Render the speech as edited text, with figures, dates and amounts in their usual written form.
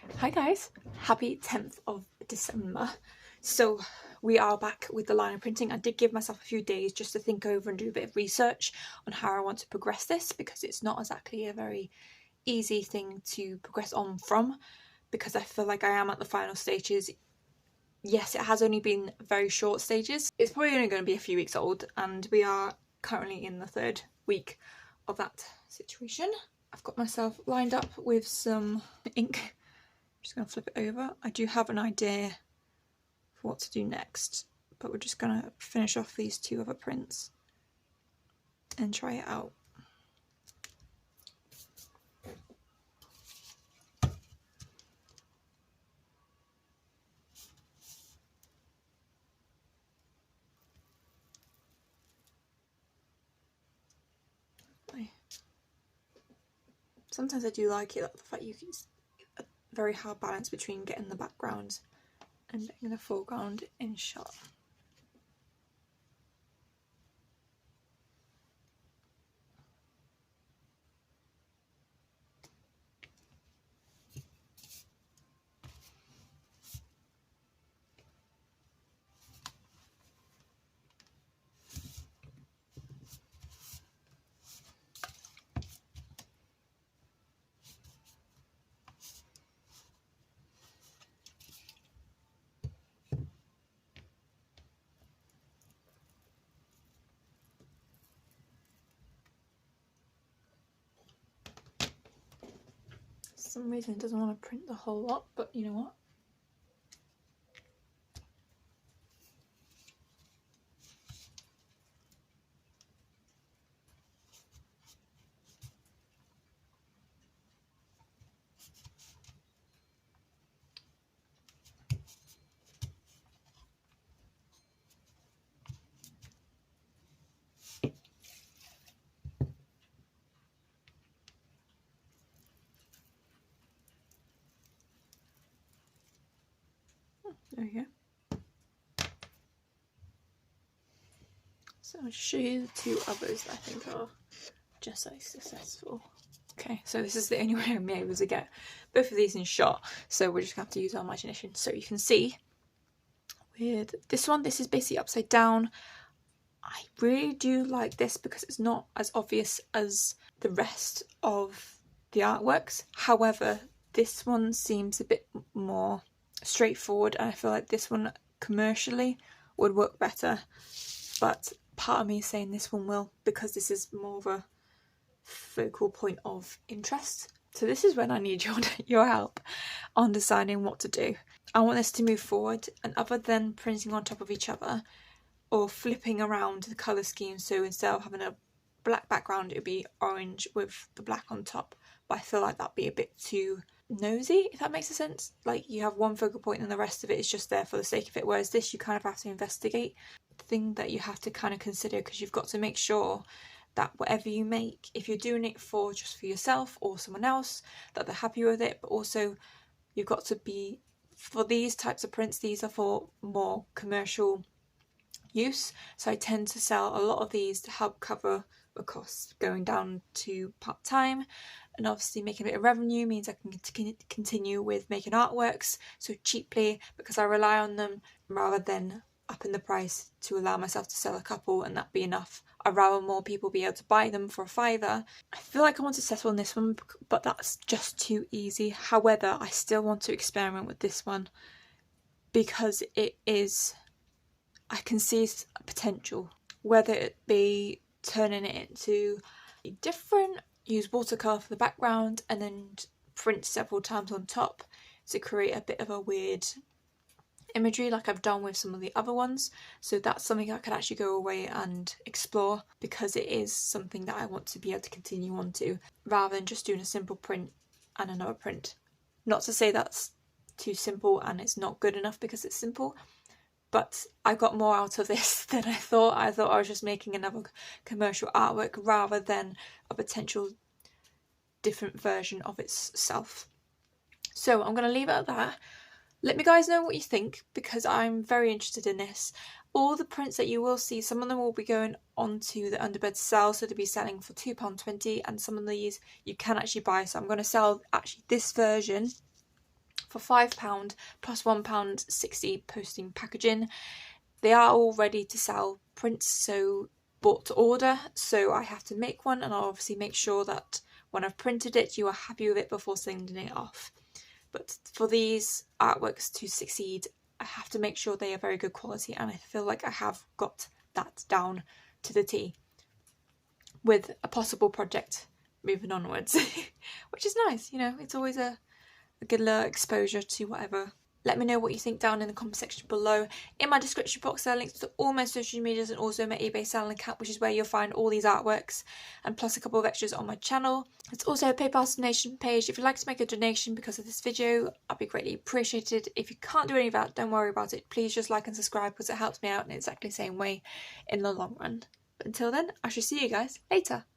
Hi guys, happy 10th of December. So we are back with the liner printing. I did give myself a few days just to think over and do a bit of research on how I want to progress this, because it's not exactly a very easy thing to progress on from, because I feel like I am at the final stages. Yes, it has only been very short stages. It's probably only going to be a few weeks old, and we are currently in the 3rd week of that situation. I've got myself lined up with some ink. Just going to flip it over. I do have an idea for what to do next, but we're just going to finish off these 2 other prints and try it out. Sometimes I do like it, the fact you can a very hard balance between getting the background and getting the foreground in shot. For some reason it doesn't want to print the whole lot, but you know what? There we go. So I'll show you the 2 others that I think are just as successful. Okay, so this is the only way I'm able to get both of these in shot, so we're just going to have to use our imagination. So you can see with this one, this is basically upside down. I really do like this because it's not as obvious as the rest of the artworks. However, this one seems a bit more straightforward, and I feel like this one commercially would work better, but part of me is saying this one will, because this is more of a focal point of interest. So this is when I need your help on deciding what to do. I want this to move forward, and other than printing on top of each other or flipping around the colour scheme, so instead of having a black background it would be orange with the black on top, but I feel like that'd be a bit too nosy, if that makes sense. Like, you have one focal point and the rest of it is just there for the sake of it, whereas this you kind of have to investigate. The thing that you have to kind of consider, because you've got to make sure that whatever you make, if you're doing it for just for yourself or someone else, that they're happy with it, but also you've got to be, for these types of prints, these are for more commercial use, so I tend to sell a lot of these to help cover the costs going down to part-time, and obviously making a bit of revenue means I can continue with making artworks so cheaply, because I rely on them rather than upping the price to allow myself to sell a couple and that be enough. I'd rather more people be able to buy them for a £5. I feel like I want to settle on this one, but that's just too easy. However, I still want to experiment with this one because it is, I can see potential, whether it be turning it into different, use watercolour for the background and then print several times on top to create a bit of a weird imagery like I've done with some of the other ones. So that's something I could actually go away and explore, because it is something that I want to be able to continue on to, rather than just doing a simple print and another print. Not to say that's too simple and it's not good enough because it's simple, but I got more out of this than I thought. I thought I was just making another commercial artwork rather than a potential different version of itself. So I'm going to leave it at that. Let me guys know what you think, because I'm very interested in this. All the prints that you will see, some of them will be going onto the underbed sale, so they'll be selling for £2.20, and some of these you can actually buy. So I'm going to sell actually this version for £5 plus £1.60 posting packaging. They are all ready to sell prints, but to order, so I have to make one, and I'll obviously make sure that when I've printed it you are happy with it before sending it off. But for these artworks to succeed, I have to make sure they are very good quality, and I feel like I have got that down to the T with a possible project moving onwards, which is nice, you know, it's always a good little exposure to whatever. Let me know what you think down in the comment section below. In my description box there are links to all my social medias and also my eBay selling account, which is where you'll find all these artworks and plus a couple of extras on my channel. It's also a PayPal donation page. If you'd like to make a donation because of this video, I'd be greatly appreciated. If you can't do any of that, don't worry about it. Please just like and subscribe because it helps me out in exactly the same way in the long run. But until then, I shall see you guys later.